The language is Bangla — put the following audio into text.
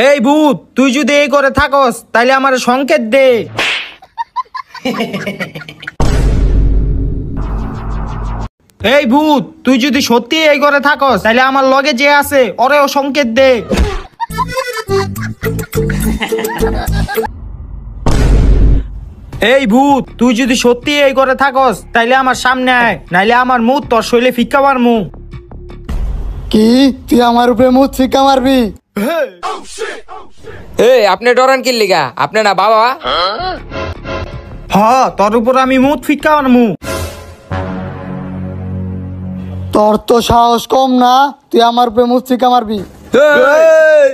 এই ভূত, তুই যদি এই করে থাকস তাইলে আমার সংকেত দে। এই ভূত, তুই যদি সত্যি এই করে থাকস তাইলে আমার লগে যে আছে ওরেও সংকেত দে। এই ভূত, তুই যদি সত্যি এই করে থাকস তাইলে আমার সামনে আয়, নাইলে আমার মুখ তোর শৈলে ফিক্কা মারমু। কি তুই আমার উপরে মুখ ফিকা মারবি? এই আপনি ডরান কি লিগা? আপনি না বাবা? হ, তোর উপর আমি মুখ ফিক্কা মারমু। তোর তো সাহস কম না, তুই আমার উপরে মুখ ফিকা মারবি? এই!